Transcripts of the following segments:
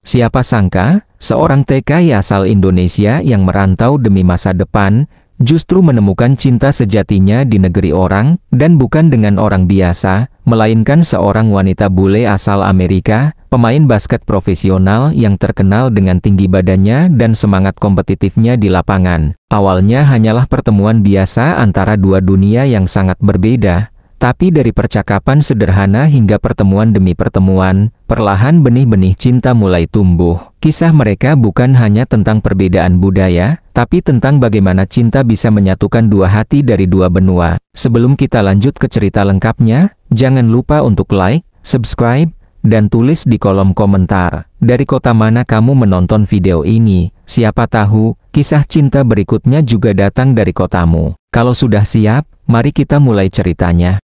Siapa sangka, seorang TKI asal Indonesia yang merantau demi masa depan, justru menemukan cinta sejatinya di negeri orang, dan bukan dengan orang biasa, melainkan seorang wanita bule asal Amerika, pemain basket profesional yang terkenal dengan tinggi badannya dan semangat kompetitifnya di lapangan. Awalnya hanyalah pertemuan biasa antara dua dunia yang sangat berbeda, tapi dari percakapan sederhana hingga pertemuan demi pertemuan, perlahan benih-benih cinta mulai tumbuh. Kisah mereka bukan hanya tentang perbedaan budaya, tapi tentang bagaimana cinta bisa menyatukan dua hati dari dua benua. Sebelum kita lanjut ke cerita lengkapnya, jangan lupa untuk like, subscribe, dan tulis di kolom komentar, dari kota mana kamu menonton video ini. Siapa tahu, kisah cinta berikutnya juga datang dari kotamu. Kalau sudah siap, mari kita mulai ceritanya.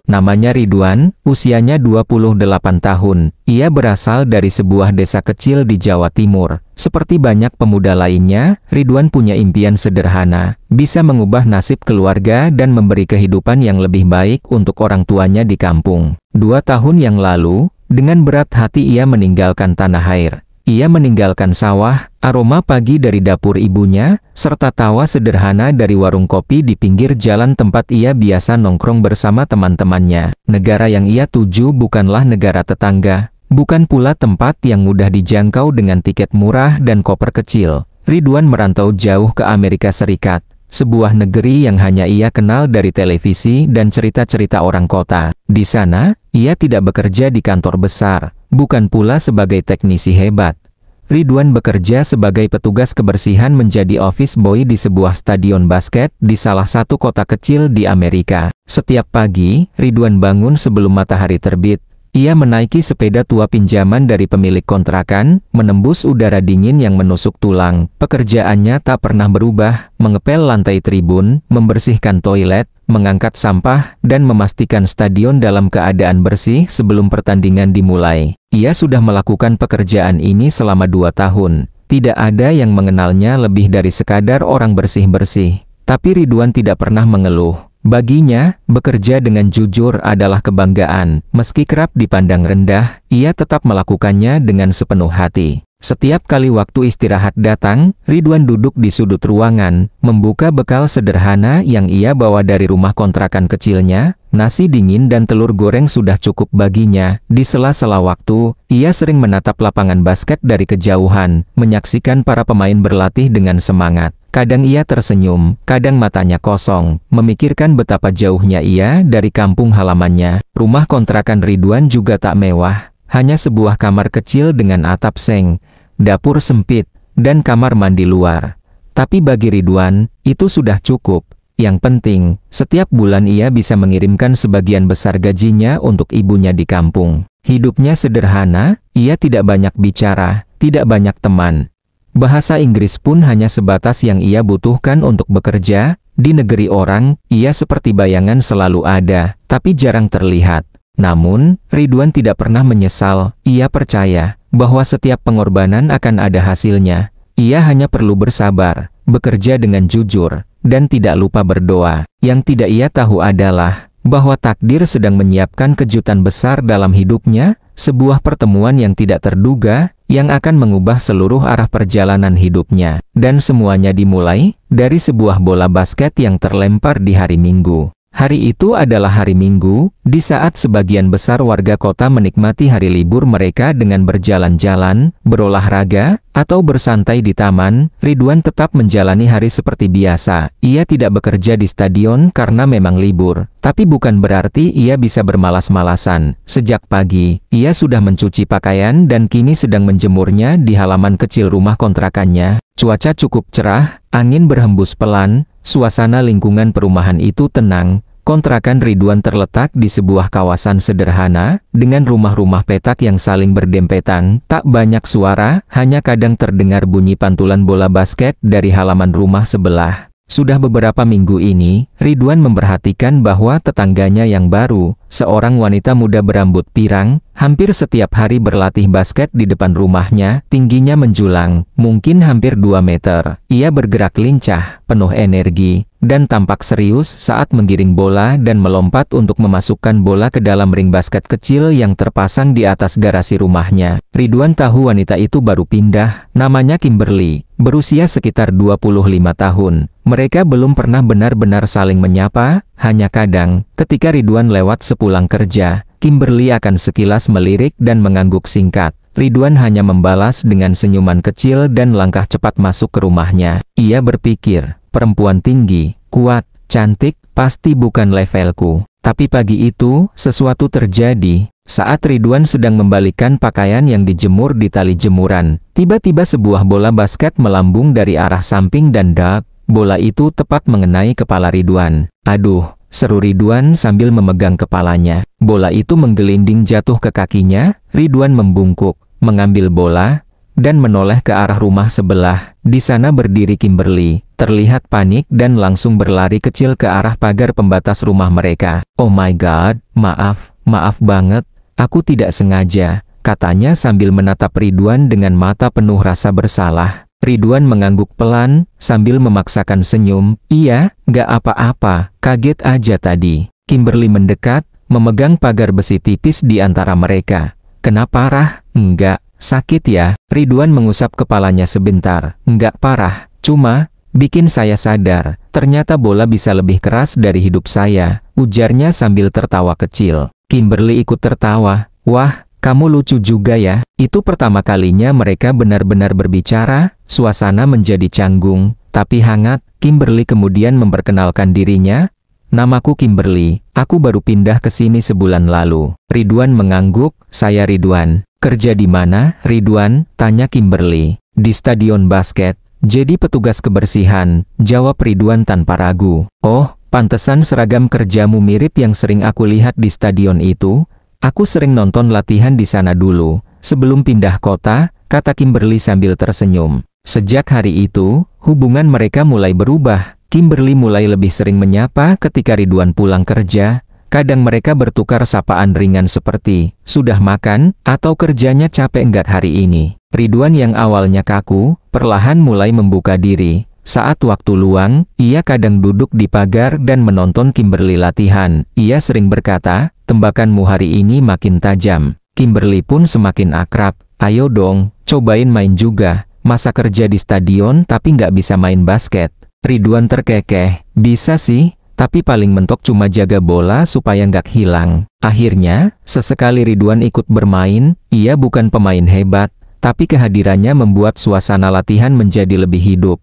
Namanya Ridwan, usianya 28 tahun. Ia berasal dari sebuah desa kecil di Jawa Timur. Seperti banyak pemuda lainnya, Ridwan punya impian sederhana, bisa mengubah nasib keluarga dan memberi kehidupan yang lebih baik untuk orang tuanya di kampung. 2 tahun yang lalu, dengan berat hati ia meninggalkan tanah air. Ia meninggalkan sawah, aroma pagi dari dapur ibunya, serta tawa sederhana dari warung kopi di pinggir jalan tempat ia biasa nongkrong bersama teman-temannya. Negara yang ia tuju bukanlah negara tetangga, bukan pula tempat yang mudah dijangkau dengan tiket murah dan koper kecil. Ridwan merantau jauh ke Amerika Serikat, sebuah negeri yang hanya ia kenal dari televisi dan cerita-cerita orang kota. Di sana, ia tidak bekerja di kantor besar, bukan pula sebagai teknisi hebat. Ridwan bekerja sebagai petugas kebersihan menjadi office boy di sebuah stadion basket di salah satu kota kecil di Amerika. Setiap pagi, Ridwan bangun sebelum matahari terbit. Ia menaiki sepeda tua pinjaman dari pemilik kontrakan, menembus udara dingin yang menusuk tulang. Pekerjaannya tak pernah berubah, mengepel lantai tribun, membersihkan toilet, mengangkat sampah, dan memastikan stadion dalam keadaan bersih sebelum pertandingan dimulai. Ia sudah melakukan pekerjaan ini selama 2 tahun. Tidak ada yang mengenalnya lebih dari sekadar orang bersih-bersih. Tapi Ridwan tidak pernah mengeluh. Baginya, bekerja dengan jujur adalah kebanggaan. Meski kerap dipandang rendah, ia tetap melakukannya dengan sepenuh hati. Setiap kali waktu istirahat datang, Ridwan duduk di sudut ruangan, membuka bekal sederhana yang ia bawa dari rumah kontrakan kecilnya. Nasi dingin dan telur goreng sudah cukup baginya. Di sela-sela waktu, ia sering menatap lapangan basket dari kejauhan, menyaksikan para pemain berlatih dengan semangat. Kadang ia tersenyum, kadang matanya kosong, memikirkan betapa jauhnya ia dari kampung halamannya. Rumah kontrakan Ridwan juga tak mewah, hanya sebuah kamar kecil dengan atap seng, dapur sempit, dan kamar mandi luar. Tapi bagi Ridwan, itu sudah cukup. Yang penting, setiap bulan ia bisa mengirimkan sebagian besar gajinya untuk ibunya di kampung. Hidupnya sederhana, ia tidak banyak bicara, tidak banyak teman. Bahasa Inggris pun hanya sebatas yang ia butuhkan untuk bekerja. Di negeri orang, ia seperti bayangan selalu ada, tapi jarang terlihat. Namun, Ridwan tidak pernah menyesal. Ia percaya bahwa setiap pengorbanan akan ada hasilnya. Ia hanya perlu bersabar, bekerja dengan jujur, dan tidak lupa berdoa. Yang tidak ia tahu adalah bahwa takdir sedang menyiapkan kejutan besar dalam hidupnya, sebuah pertemuan yang tidak terduga, yang akan mengubah seluruh arah perjalanan hidupnya. Dan semuanya dimulai dari sebuah bola basket yang terlempar di hari Minggu. Hari itu adalah hari Minggu, di saat sebagian besar warga kota menikmati hari libur mereka dengan berjalan-jalan, berolahraga, atau bersantai di taman. Ridwan tetap menjalani hari seperti biasa. Ia tidak bekerja di stadion karena memang libur, tapi bukan berarti ia bisa bermalas-malasan. Sejak pagi, ia sudah mencuci pakaian dan kini sedang menjemurnya di halaman kecil rumah kontrakannya. Cuaca cukup cerah, angin berhembus pelan, suasana lingkungan perumahan itu tenang. Kontrakan Ridwan terletak di sebuah kawasan sederhana, dengan rumah-rumah petak yang saling berdempetan. Tak banyak suara, hanya kadang terdengar bunyi pantulan bola basket dari halaman rumah sebelah. Sudah beberapa minggu ini, Ridwan memperhatikan bahwa tetangganya yang baru, seorang wanita muda berambut pirang, hampir setiap hari berlatih basket di depan rumahnya, tingginya menjulang, mungkin hampir 2 meter. Ia bergerak lincah, penuh energi, dan tampak serius saat menggiring bola dan melompat untuk memasukkan bola ke dalam ring basket kecil yang terpasang di atas garasi rumahnya. Ridwan tahu wanita itu baru pindah, namanya Kimberly, berusia sekitar 25 tahun. Mereka belum pernah benar-benar saling menyapa, hanya kadang, ketika Ridwan lewat sepulang kerja, Kimberly akan sekilas melirik dan mengangguk singkat. Ridwan hanya membalas dengan senyuman kecil dan langkah cepat masuk ke rumahnya. Ia berpikir, perempuan tinggi, kuat, cantik, pasti bukan levelku. Tapi pagi itu, sesuatu terjadi. Saat Ridwan sedang membalikkan pakaian yang dijemur di tali jemuran, tiba-tiba sebuah bola basket melambung dari arah samping dan dak. Bola itu tepat mengenai kepala Ridwan. Aduh, seru Ridwan sambil memegang kepalanya. Bola itu menggelinding jatuh ke kakinya. Ridwan membungkuk, mengambil bola, dan menoleh ke arah rumah sebelah. Di sana berdiri Kimberly, terlihat panik dan langsung berlari kecil ke arah pagar pembatas rumah mereka. "Oh my God, maaf banget, aku tidak sengaja," katanya sambil menatap Ridwan dengan mata penuh rasa bersalah. Ridwan mengangguk pelan, sambil memaksakan senyum. "Iya, gak apa-apa, kaget aja tadi." Kimberly mendekat, memegang pagar besi tipis di antara mereka. "Kenapa Rah?" "Enggak, sakit ya?" Ridwan mengusap kepalanya sebentar. "Enggak parah, cuma bikin saya sadar, ternyata bola bisa lebih keras dari hidup saya," ujarnya sambil tertawa kecil. Kimberly ikut tertawa. "Wah, kamu lucu juga ya." Itu pertama kalinya mereka benar-benar berbicara. Suasana menjadi canggung, tapi hangat. Kimberly kemudian memperkenalkan dirinya. "Namaku Kimberly, aku baru pindah ke sini sebulan lalu." Ridwan mengangguk. "Saya Ridwan." "Kerja di mana, Ridwan?" tanya Kimberly. "Di stadion basket, jadi petugas kebersihan," jawab Ridwan tanpa ragu. "Oh, pantesan seragam kerjamu mirip yang sering aku lihat di stadion itu. Aku sering nonton latihan di sana dulu, sebelum pindah kota," kata Kimberly sambil tersenyum. Sejak hari itu, hubungan mereka mulai berubah. Kimberly mulai lebih sering menyapa ketika Ridwan pulang kerja. Kadang mereka bertukar sapaan ringan seperti, "Sudah makan?" atau "Kerjanya capek enggak hari ini?" Ridwan yang awalnya kaku, perlahan mulai membuka diri. Saat waktu luang, ia kadang duduk di pagar dan menonton Kimberly latihan. Ia sering berkata, "Tembakanmu hari ini makin tajam." Kimberly pun semakin akrab. "Ayo dong, cobain main juga. Masa kerja di stadion tapi nggak bisa main basket?" Ridwan terkekeh. "Bisa sih, tapi paling mentok cuma jaga bola supaya nggak hilang." Akhirnya, sesekali Ridwan ikut bermain. Ia bukan pemain hebat, tapi kehadirannya membuat suasana latihan menjadi lebih hidup.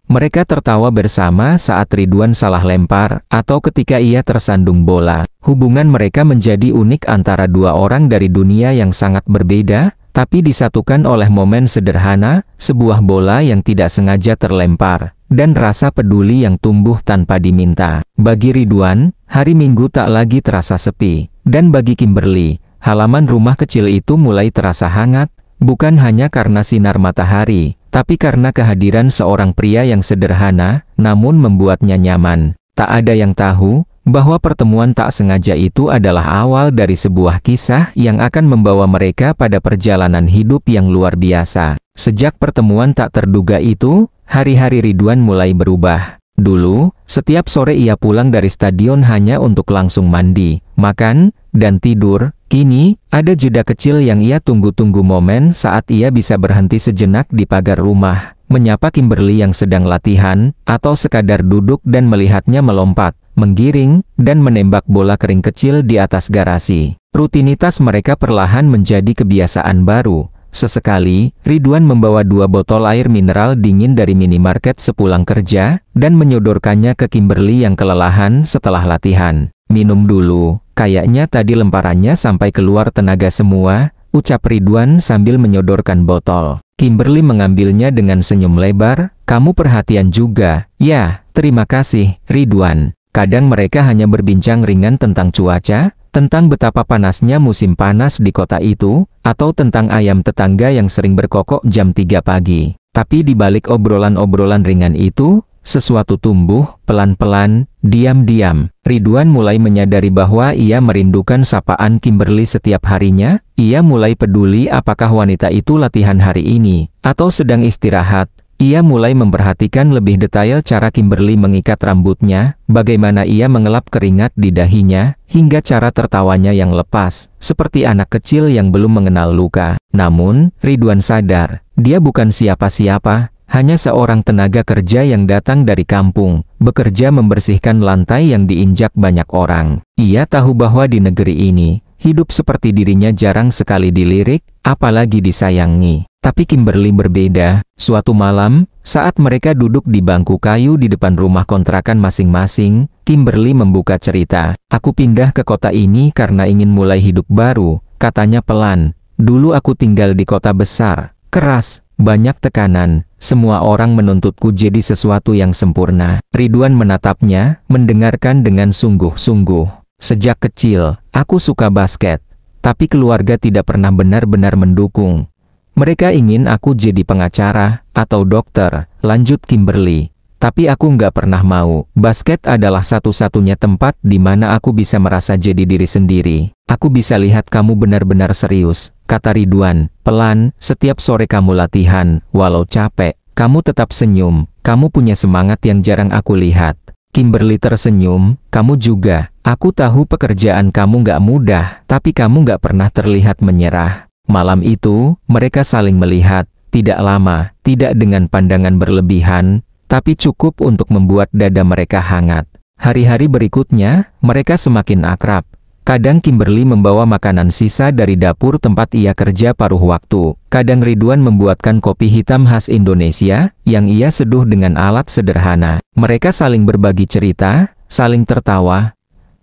Mereka tertawa bersama saat Ridwan salah lempar, atau ketika ia tersandung bola. Hubungan mereka menjadi unik antara dua orang dari dunia yang sangat berbeda, tapi disatukan oleh momen sederhana, sebuah bola yang tidak sengaja terlempar, dan rasa peduli yang tumbuh tanpa diminta. Bagi Ridwan, hari Minggu tak lagi terasa sepi, dan bagi Kimberly, halaman rumah kecil itu mulai terasa hangat, bukan hanya karena sinar matahari, tapi karena kehadiran seorang pria yang sederhana, namun membuatnya nyaman. Tak ada yang tahu bahwa pertemuan tak sengaja itu adalah awal dari sebuah kisah yang akan membawa mereka pada perjalanan hidup yang luar biasa. Sejak pertemuan tak terduga itu, hari-hari Ridwan mulai berubah. Dulu, setiap sore ia pulang dari stadion hanya untuk langsung mandi, makan, dan tidur. Kini, ada jeda kecil yang ia tunggu-tunggu, momen saat ia bisa berhenti sejenak di pagar rumah, menyapa Kimberly yang sedang latihan, atau sekadar duduk dan melihatnya melompat, menggiring, dan menembak bola kering kecil di atas garasi. Rutinitas mereka perlahan menjadi kebiasaan baru. Sesekali, Ridwan membawa 2 botol air mineral dingin dari minimarket sepulang kerja, dan menyodorkannya ke Kimberly yang kelelahan setelah latihan. "Minum dulu, kayaknya tadi lemparannya sampai keluar tenaga semua," ucap Ridwan sambil menyodorkan botol. Kimberly mengambilnya dengan senyum lebar. "Kamu perhatian juga." "Ya, terima kasih, Ridwan." Kadang mereka hanya berbincang ringan tentang cuaca, tentang betapa panasnya musim panas di kota itu, atau tentang ayam tetangga yang sering berkokok jam 3 pagi. Tapi di balik obrolan-obrolan ringan itu, sesuatu tumbuh, pelan-pelan, diam-diam. Ridwan mulai menyadari bahwa ia merindukan sapaan Kimberly setiap harinya. Ia mulai peduli apakah wanita itu latihan hari ini, atau sedang istirahat. Ia mulai memperhatikan lebih detail cara Kimberly mengikat rambutnya, bagaimana ia mengelap keringat di dahinya, hingga cara tertawanya yang lepas, seperti anak kecil yang belum mengenal luka. Namun, Ridwan sadar, dia bukan siapa-siapa, hanya seorang tenaga kerja yang datang dari kampung, bekerja membersihkan lantai yang diinjak banyak orang. Ia tahu bahwa di negeri ini, hidup seperti dirinya jarang sekali dilirik, apalagi disayangi. Tapi Kimberly berbeda. Suatu malam, saat mereka duduk di bangku kayu di depan rumah kontrakan masing-masing, Kimberly membuka cerita. "Aku pindah ke kota ini karena ingin mulai hidup baru," katanya pelan. "Dulu aku tinggal di kota besar, keras, banyak tekanan. Semua orang menuntutku jadi sesuatu yang sempurna." Ridwan menatapnya, mendengarkan dengan sungguh-sungguh. "Sejak kecil, aku suka basket. Tapi keluarga tidak pernah benar-benar mendukung. Mereka ingin aku jadi pengacara, atau dokter," lanjut Kimberly. "Tapi aku nggak pernah mau. Basket adalah satu-satunya tempat di mana aku bisa merasa jadi diri sendiri. Aku bisa lihat kamu benar-benar serius," kata Ridwan, pelan. "Setiap sore kamu latihan, walau capek, kamu tetap senyum. Kamu punya semangat yang jarang aku lihat." Kimberly tersenyum. "Kamu juga. Aku tahu pekerjaan kamu nggak mudah, tapi kamu nggak pernah terlihat menyerah." Malam itu, mereka saling melihat, tidak lama, tidak dengan pandangan berlebihan, tapi cukup untuk membuat dada mereka hangat. Hari-hari berikutnya, mereka semakin akrab. Kadang Kimberly membawa makanan sisa dari dapur tempat ia kerja paruh waktu. Kadang Ridwan membuatkan kopi hitam khas Indonesia, yang ia seduh dengan alat sederhana. Mereka saling berbagi cerita, saling tertawa.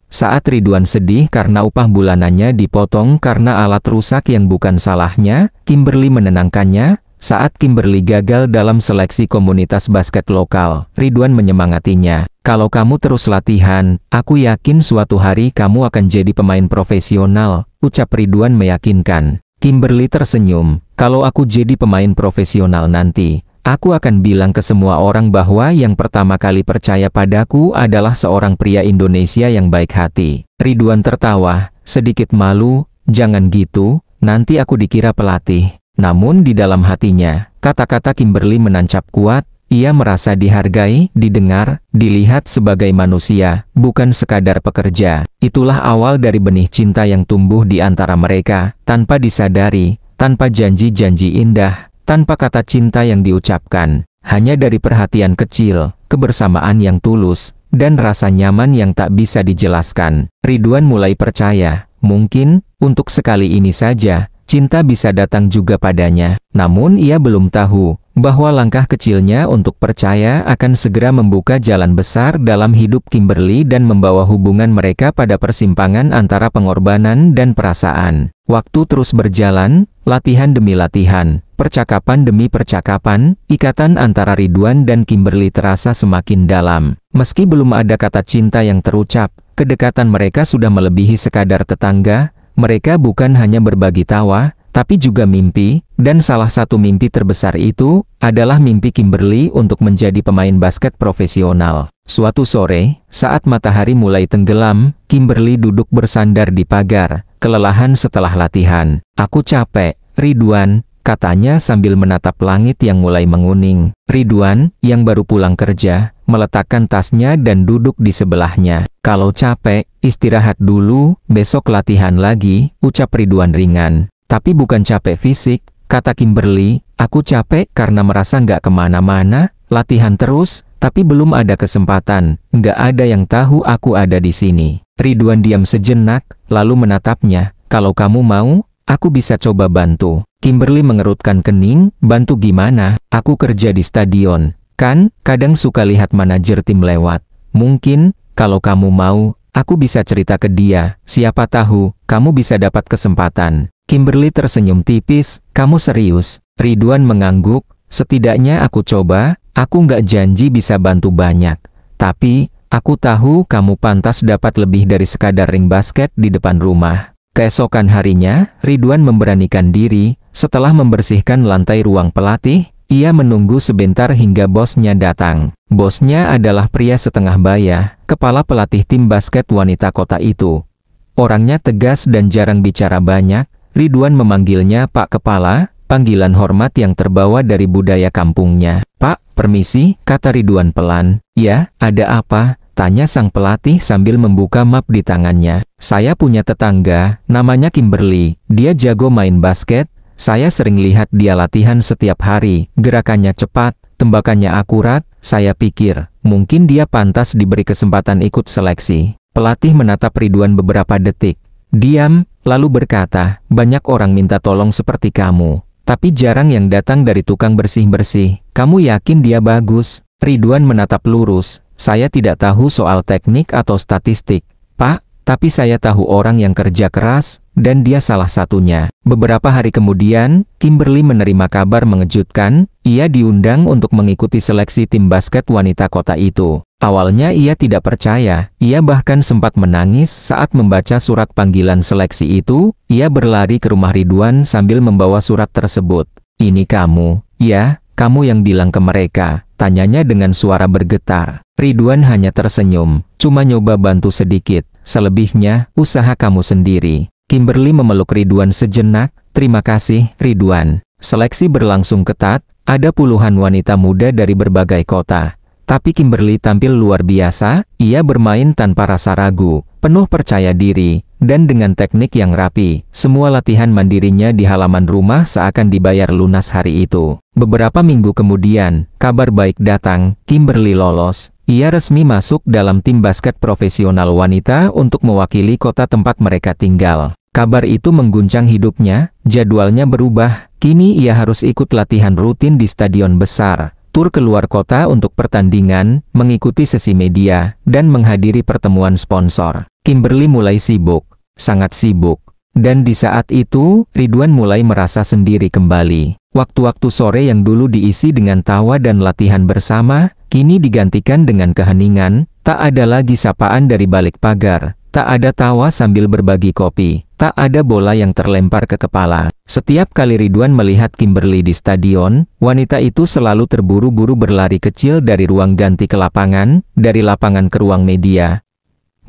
Saat Ridwan sedih karena upah bulanannya dipotong karena alat rusak yang bukan salahnya, Kimberly menenangkannya. Saat Kimberly gagal dalam seleksi komunitas basket lokal, Ridwan menyemangatinya. "Kalau kamu terus latihan, aku yakin suatu hari kamu akan jadi pemain profesional," ucap Ridwan meyakinkan. Kimberly tersenyum. "Kalau aku jadi pemain profesional nanti, aku akan bilang ke semua orang bahwa yang pertama kali percaya padaku adalah seorang pria Indonesia yang baik hati." Ridwan tertawa, sedikit malu. "Jangan gitu, nanti aku dikira pelatih." Namun di dalam hatinya, kata-kata Kimberly menancap kuat. Ia merasa dihargai, didengar, dilihat sebagai manusia, bukan sekadar pekerja. Itulah awal dari benih cinta yang tumbuh di antara mereka, tanpa disadari, tanpa janji-janji indah, tanpa kata cinta yang diucapkan. Hanya dari perhatian kecil, kebersamaan yang tulus, dan rasa nyaman yang tak bisa dijelaskan. Ridwan mulai percaya, mungkin, untuk sekali ini saja, cinta bisa datang juga padanya. Namun ia belum tahu bahwa langkah kecilnya untuk percaya akan segera membuka jalan besar dalam hidup Kimberly dan membawa hubungan mereka pada persimpangan antara pengorbanan dan perasaan. Waktu terus berjalan, latihan demi latihan, percakapan demi percakapan, ikatan antara Ridwan dan Kimberly terasa semakin dalam. Meski belum ada kata cinta yang terucap, kedekatan mereka sudah melebihi sekadar tetangga. Mereka bukan hanya berbagi tawa, tapi juga mimpi, dan salah satu mimpi terbesar itu adalah mimpi Kimberly untuk menjadi pemain basket profesional. Suatu sore, saat matahari mulai tenggelam, Kimberly duduk bersandar di pagar, kelelahan setelah latihan. "Aku capek, Ridwan," katanya sambil menatap langit yang mulai menguning. Ridwan, yang baru pulang kerja, meletakkan tasnya dan duduk di sebelahnya. "Kalau capek, istirahat dulu, besok latihan lagi," ucap Ridwan ringan. "Tapi bukan capek fisik," kata Kimberly. "Aku capek karena merasa nggak kemana-mana, latihan terus, tapi belum ada kesempatan, nggak ada yang tahu aku ada di sini." Ridwan diam sejenak, lalu menatapnya. "Kalau kamu mau, aku bisa coba bantu." Kimberly mengerutkan kening. "Bantu gimana? Aku kerja di stadion, kan? Kadang suka lihat manajer tim lewat. Mungkin, kalau kamu mau, aku bisa cerita ke dia, siapa tahu, kamu bisa dapat kesempatan." Kimberly tersenyum tipis. "Kamu serius?" Ridwan mengangguk. "Setidaknya aku coba, aku nggak janji bisa bantu banyak. Tapi, aku tahu kamu pantas dapat lebih dari sekadar ring basket di depan rumah." Keesokan harinya, Ridwan memberanikan diri. Setelah membersihkan lantai ruang pelatih, ia menunggu sebentar hingga bosnya datang. Bosnya adalah pria setengah baya, kepala pelatih tim basket wanita kota itu. Orangnya tegas dan jarang bicara banyak. Ridwan memanggilnya Pak Kepala, panggilan hormat yang terbawa dari budaya kampungnya. "Pak, permisi," kata Ridwan pelan. "Ya, ada apa?" tanya sang pelatih sambil membuka map di tangannya. "Saya punya tetangga, namanya Kimberly. Dia jago main basket. Saya sering lihat dia latihan setiap hari. Gerakannya cepat, tembakannya akurat. Saya pikir, mungkin dia pantas diberi kesempatan ikut seleksi." Pelatih menatap Ridwan beberapa detik. Diam, lalu berkata, "Banyak orang minta tolong seperti kamu. Tapi jarang yang datang dari tukang bersih-bersih. Kamu yakin dia bagus?" Ridwan menatap lurus. "Saya tidak tahu soal teknik atau statistik, Pak, tapi saya tahu orang yang kerja keras, dan dia salah satunya." Beberapa hari kemudian, Kimberly menerima kabar mengejutkan. Ia diundang untuk mengikuti seleksi tim basket wanita kota itu. Awalnya ia tidak percaya, ia bahkan sempat menangis saat membaca surat panggilan seleksi itu. Ia berlari ke rumah Ridwan sambil membawa surat tersebut. "Ini kamu, ya? Kamu yang bilang ke mereka?" tanyanya dengan suara bergetar. Ridwan hanya tersenyum, "Cuma nyoba bantu sedikit, selebihnya, usaha kamu sendiri." Kimberly memeluk Ridwan sejenak. "Terima kasih, Ridwan." Seleksi berlangsung ketat, ada puluhan wanita muda dari berbagai kota. Tapi Kimberly tampil luar biasa. Ia bermain tanpa rasa ragu, penuh percaya diri, dan dengan teknik yang rapi. Semua latihan mandirinya di halaman rumah seakan dibayar lunas hari itu. Beberapa minggu kemudian, kabar baik datang. Kimberly lolos. Ia resmi masuk dalam tim basket profesional wanita untuk mewakili kota tempat mereka tinggal. Kabar itu mengguncang hidupnya. Jadwalnya berubah. Kini ia harus ikut latihan rutin di stadion besar, tur keluar kota untuk pertandingan, mengikuti sesi media, dan menghadiri pertemuan sponsor. Kimberly mulai sibuk, sangat sibuk. Dan di saat itu, Ridwan mulai merasa sendiri kembali. Waktu-waktu sore yang dulu diisi dengan tawa dan latihan bersama, kini digantikan dengan keheningan. Tak ada lagi sapaan dari balik pagar, tak ada tawa sambil berbagi kopi, tak ada bola yang terlempar ke kepala. Setiap kali Ridwan melihat Kimberly di stadion, wanita itu selalu terburu-buru berlari kecil dari ruang ganti ke lapangan, dari lapangan ke ruang media.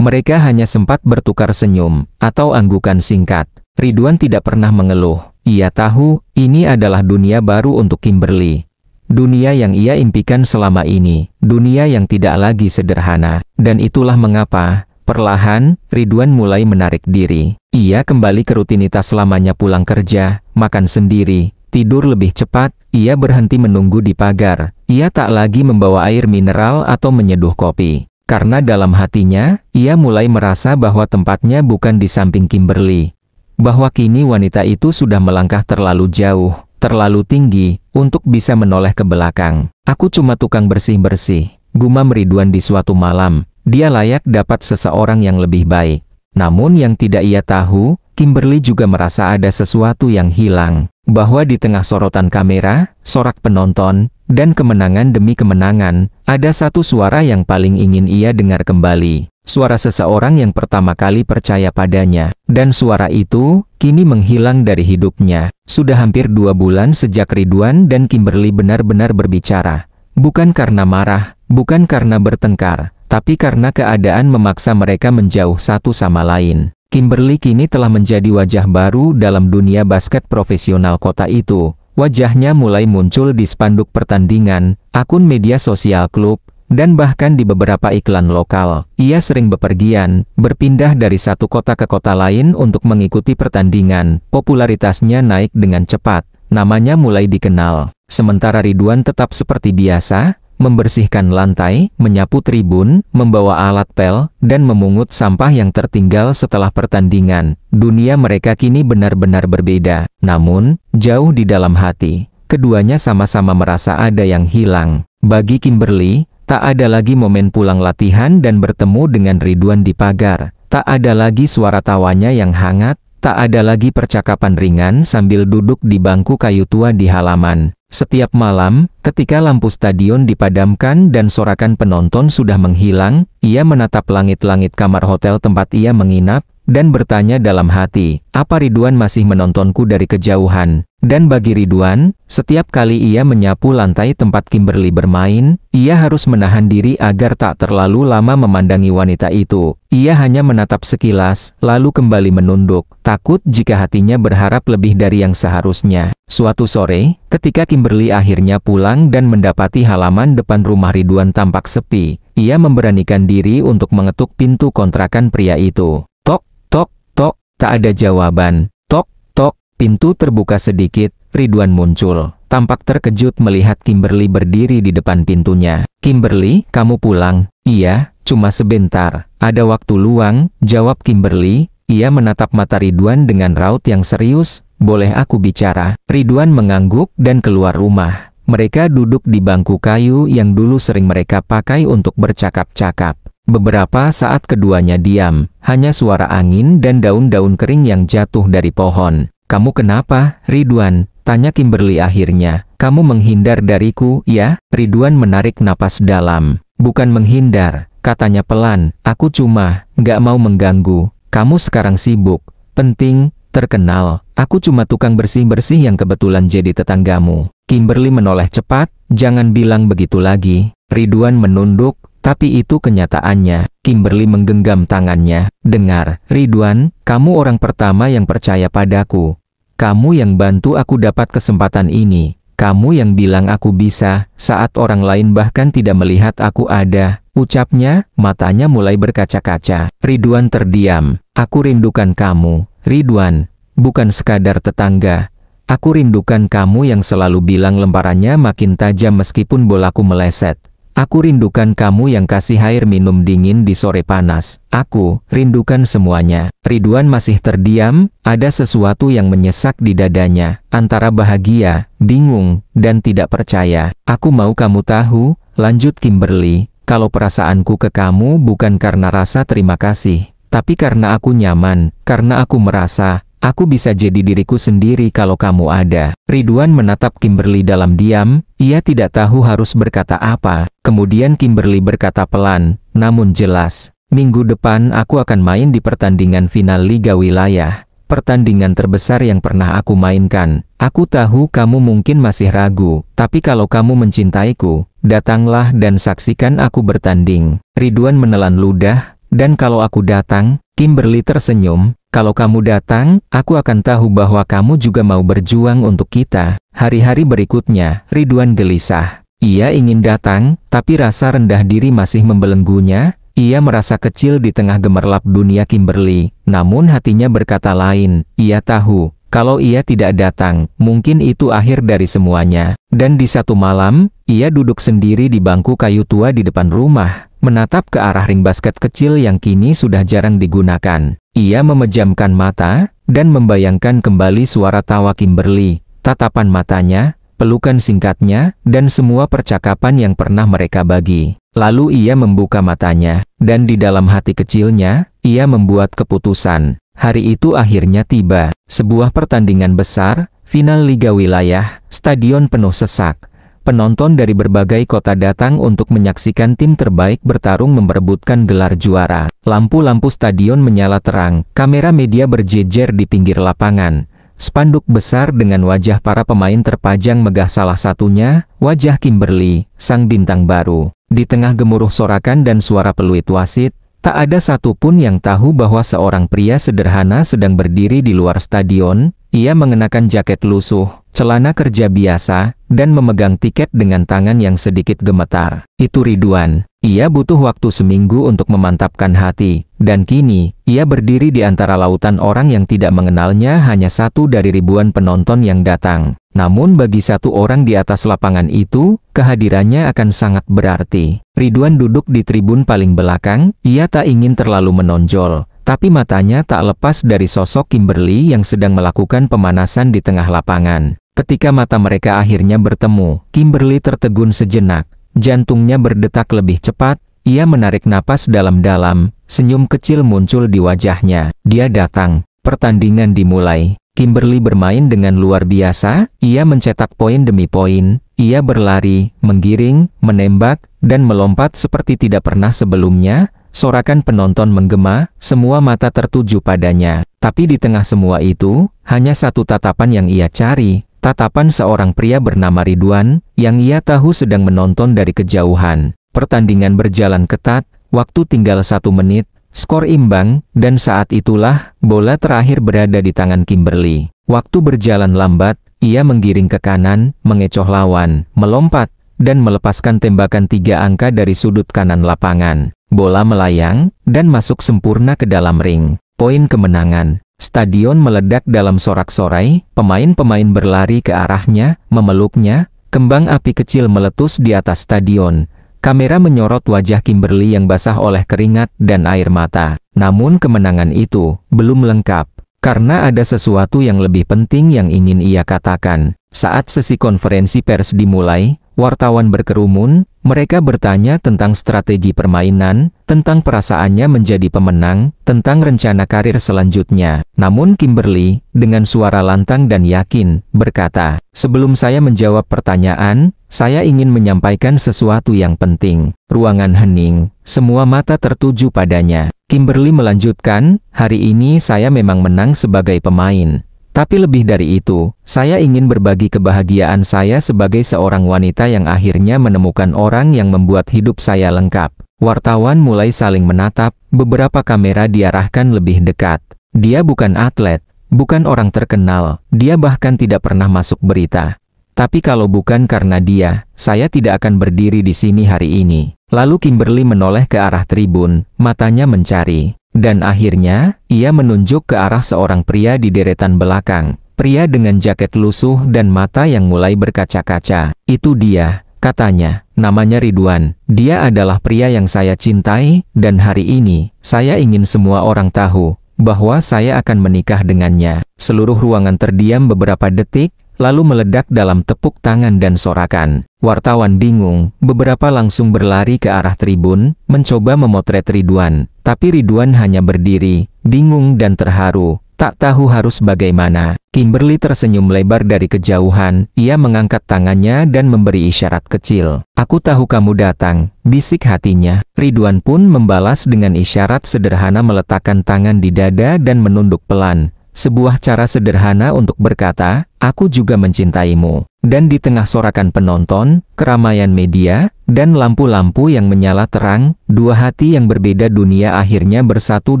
Mereka hanya sempat bertukar senyum, atau anggukan singkat. Ridwan tidak pernah mengeluh. Ia tahu, ini adalah dunia baru untuk Kimberly. Dunia yang ia impikan selama ini, dunia yang tidak lagi sederhana. Dan itulah mengapa, perlahan, Ridwan mulai menarik diri. Ia kembali ke rutinitas lamanya, pulang kerja, makan sendiri, tidur lebih cepat. Ia berhenti menunggu di pagar. Ia tak lagi membawa air mineral atau menyeduh kopi. Karena dalam hatinya, ia mulai merasa bahwa tempatnya bukan di samping Kimberly. Bahwa kini wanita itu sudah melangkah terlalu jauh, terlalu tinggi, untuk bisa menoleh ke belakang. "Aku cuma tukang bersih-bersih," gumam Ridwan di suatu malam. Dia layak dapat seseorang yang lebih baik. Namun yang tidak ia tahu, Kimberly juga merasa ada sesuatu yang hilang. Bahwa di tengah sorotan kamera, sorak penonton, dan kemenangan demi kemenangan, ada satu suara yang paling ingin ia dengar kembali. Suara seseorang yang pertama kali percaya padanya. Dan suara itu, kini menghilang dari hidupnya. Sudah hampir 2 bulan sejak Ridwan dan Kimberly benar-benar berbicara. Bukan karena marah, bukan karena bertengkar, tapi karena keadaan memaksa mereka menjauh satu sama lain. Kimberly kini telah menjadi wajah baru dalam dunia basket profesional kota itu. Wajahnya mulai muncul di spanduk pertandingan, akun media sosial klub, dan bahkan di beberapa iklan lokal. Ia sering bepergian, berpindah dari satu kota ke kota lain untuk mengikuti pertandingan. Popularitasnya naik dengan cepat, namanya mulai dikenal. Sementara Ridwan tetap seperti biasa, membersihkan lantai, menyapu tribun, membawa alat pel, dan memungut sampah yang tertinggal setelah pertandingan. Dunia mereka kini benar-benar berbeda. Namun, jauh di dalam hati, keduanya sama-sama merasa ada yang hilang. Bagi Kimberly, tak ada lagi momen pulang latihan dan bertemu dengan Ridwan di pagar. Tak ada lagi suara tawanya yang hangat, tak ada lagi percakapan ringan sambil duduk di bangku kayu tua di halaman. Setiap malam, ketika lampu stadion dipadamkan dan sorakan penonton sudah menghilang, ia menatap langit-langit kamar hotel tempat ia menginap, dan bertanya dalam hati, apa Ridwan masih menontonku dari kejauhan? Dan bagi Ridwan, setiap kali ia menyapu lantai tempat Kimberly bermain, ia harus menahan diri agar tak terlalu lama memandangi wanita itu. Ia hanya menatap sekilas, lalu kembali menunduk, takut jika hatinya berharap lebih dari yang seharusnya. Suatu sore, ketika Kimberly akhirnya pulang dan mendapati halaman depan rumah Ridwan tampak sepi, ia memberanikan diri untuk mengetuk pintu kontrakan pria itu. Tok, tok, tok, tak ada jawaban. Tok, tok, pintu terbuka sedikit, Ridwan muncul. Tampak terkejut melihat Kimberly berdiri di depan pintunya. Kimberly, kamu pulang? Iya, cuma sebentar. Ada waktu luang, jawab Kimberly. Ia menatap mata Ridwan dengan raut yang serius. Boleh aku bicara? Ridwan mengangguk dan keluar rumah. Mereka duduk di bangku kayu yang dulu sering mereka pakai untuk bercakap-cakap. Beberapa saat keduanya diam, hanya suara angin dan daun-daun kering yang jatuh dari pohon. Kamu kenapa, Ridwan? Tanya Kimberly akhirnya. Kamu menghindar dariku, ya? Ridwan menarik napas dalam. Bukan menghindar, katanya pelan. Aku cuma nggak mau mengganggu. Kamu sekarang sibuk, penting, terkenal. Aku cuma tukang bersih-bersih yang kebetulan jadi tetanggamu. Kimberly menoleh cepat. Jangan bilang begitu lagi. Ridwan menunduk. Tapi itu kenyataannya. Kimberly menggenggam tangannya. Dengar, Ridwan, kamu orang pertama yang percaya padaku. Kamu yang bantu aku dapat kesempatan ini. Kamu yang bilang aku bisa, saat orang lain bahkan tidak melihat aku ada. Ucapnya, matanya mulai berkaca-kaca. Ridwan terdiam. Aku rindukan kamu, Ridwan. Bukan sekadar tetangga. Aku rindukan kamu yang selalu bilang lemparannya makin tajam meskipun bolaku meleset. Aku rindukan kamu yang kasih air minum dingin di sore panas. Aku rindukan semuanya. Ridwan masih terdiam, ada sesuatu yang menyesak di dadanya, antara bahagia, bingung, dan tidak percaya. Aku mau kamu tahu, lanjut Kimberly, kalau perasaanku ke kamu bukan karena rasa terima kasih, tapi karena aku nyaman, karena aku merasa aku bisa jadi diriku sendiri kalau kamu ada. Ridwan menatap Kimberly dalam diam, ia tidak tahu harus berkata apa. Kemudian Kimberly berkata pelan, namun jelas, minggu depan aku akan main di pertandingan final Liga Wilayah. Pertandingan terbesar yang pernah aku mainkan. Aku tahu kamu mungkin masih ragu, tapi kalau kamu mencintaiku, datanglah dan saksikan aku bertanding. Ridwan menelan ludah, dan kalau aku datang, Kimberly tersenyum, kalau kamu datang, aku akan tahu bahwa kamu juga mau berjuang untuk kita. Hari-hari berikutnya, Ridwan gelisah. Ia ingin datang, tapi rasa rendah diri masih membelenggunya. Ia merasa kecil di tengah gemerlap dunia Kimberly, namun hatinya berkata lain. Ia tahu, kalau ia tidak datang, mungkin itu akhir dari semuanya. Dan di satu malam, ia duduk sendiri di bangku kayu tua di depan rumah, menatap ke arah ring basket kecil yang kini sudah jarang digunakan. Ia memejamkan mata, dan membayangkan kembali suara tawa Kimberly, tatapan matanya, pelukan singkatnya, dan semua percakapan yang pernah mereka bagi. Lalu ia membuka matanya, dan di dalam hati kecilnya, ia membuat keputusan. Hari itu akhirnya tiba, sebuah pertandingan besar, final Liga Wilayah, stadion penuh sesak. Penonton dari berbagai kota datang untuk menyaksikan tim terbaik bertarung memperebutkan gelar juara. Lampu-lampu stadion menyala terang, kamera media berjejer di pinggir lapangan. Spanduk besar dengan wajah para pemain terpajang megah, salah satunya, wajah Kimberly, sang bintang baru. Di tengah gemuruh sorakan dan suara peluit wasit, tak ada satupun yang tahu bahwa seorang pria sederhana sedang berdiri di luar stadion. Ia mengenakan jaket lusuh, celana kerja biasa, dan memegang tiket dengan tangan yang sedikit gemetar. Itu Ridwan. Ia butuh waktu seminggu untuk memantapkan hati, dan kini, ia berdiri di antara lautan orang yang tidak mengenalnya, hanya satu dari ribuan penonton yang datang. Namun bagi satu orang di atas lapangan itu, kehadirannya akan sangat berarti. Ridwan duduk di tribun paling belakang, ia tak ingin terlalu menonjol, tapi matanya tak lepas dari sosok Kimberly yang sedang melakukan pemanasan di tengah lapangan. Ketika mata mereka akhirnya bertemu, Kimberly tertegun sejenak. Jantungnya berdetak lebih cepat, ia menarik napas dalam-dalam, senyum kecil muncul di wajahnya. Dia datang, pertandingan dimulai. Kimberly bermain dengan luar biasa, ia mencetak poin demi poin, ia berlari, menggiring, menembak, dan melompat seperti tidak pernah sebelumnya. Sorakan penonton menggema, semua mata tertuju padanya. Tapi di tengah semua itu, hanya satu tatapan yang ia cari, tatapan seorang pria bernama Ridwan, yang ia tahu sedang menonton dari kejauhan. Pertandingan berjalan ketat, waktu tinggal 1 menit, skor imbang, dan saat itulah, bola terakhir berada di tangan Kimberly. Waktu berjalan lambat, ia menggiring ke kanan, mengecoh lawan, melompat, dan melepaskan tembakan 3 angka dari sudut kanan lapangan. Bola melayang, dan masuk sempurna ke dalam ring. Poin kemenangan. Stadion meledak dalam sorak-sorai, pemain-pemain berlari ke arahnya, memeluknya, kembang api kecil meletus di atas stadion. Kamera menyorot wajah Kimberly yang basah oleh keringat dan air mata. Namun kemenangan itu belum lengkap, karena ada sesuatu yang lebih penting yang ingin ia katakan. Saat sesi konferensi pers dimulai, wartawan berkerumun, mereka bertanya tentang strategi permainan, tentang perasaannya menjadi pemenang, tentang rencana karir selanjutnya. Namun Kimberly, dengan suara lantang dan yakin, berkata, "Sebelum saya menjawab pertanyaan, saya ingin menyampaikan sesuatu yang penting." Ruangan hening, semua mata tertuju padanya. Kimberly melanjutkan, "Hari ini saya memang menang sebagai pemain. Tapi lebih dari itu, saya ingin berbagi kebahagiaan saya sebagai seorang wanita yang akhirnya menemukan orang yang membuat hidup saya lengkap." Wartawan mulai saling menatap, beberapa kamera diarahkan lebih dekat. Dia bukan atlet, bukan orang terkenal, dia bahkan tidak pernah masuk berita. Tapi kalau bukan karena dia, saya tidak akan berdiri di sini hari ini. Lalu Kimberly menoleh ke arah tribun, matanya mencari. Dan akhirnya, ia menunjuk ke arah seorang pria di deretan belakang. Pria dengan jaket lusuh dan mata yang mulai berkaca-kaca. "Itu dia," katanya. "Namanya Ridwan. Dia adalah pria yang saya cintai, dan hari ini, saya ingin semua orang tahu bahwa saya akan menikah dengannya." Seluruh ruangan terdiam beberapa detik, lalu meledak dalam tepuk tangan dan sorakan. Wartawan bingung, beberapa langsung berlari ke arah tribun, mencoba memotret Ridwan. Tapi Ridwan hanya berdiri, bingung dan terharu, tak tahu harus bagaimana. Kimberly tersenyum lebar dari kejauhan, ia mengangkat tangannya dan memberi isyarat kecil. "Aku tahu kamu datang," bisik hatinya. Ridwan pun membalas dengan isyarat sederhana meletakkan tangan di dada dan menunduk pelan. Sebuah cara sederhana untuk berkata, "Aku juga mencintaimu." Dan di tengah sorakan penonton, keramaian media, dan lampu-lampu yang menyala terang, dua hati yang berbeda dunia akhirnya bersatu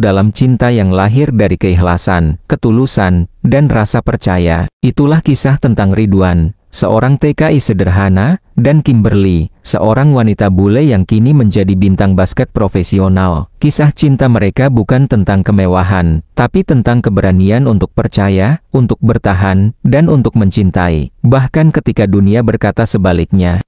dalam cinta yang lahir dari keikhlasan, ketulusan, dan rasa percaya. Itulah kisah tentang Ridwan, seorang TKI sederhana, dan Kimberly, seorang wanita bule yang kini menjadi bintang basket profesional. Kisah cinta mereka bukan tentang kemewahan, tapi tentang keberanian untuk percaya, untuk bertahan, dan untuk mencintai, bahkan ketika dunia berkata sebaliknya.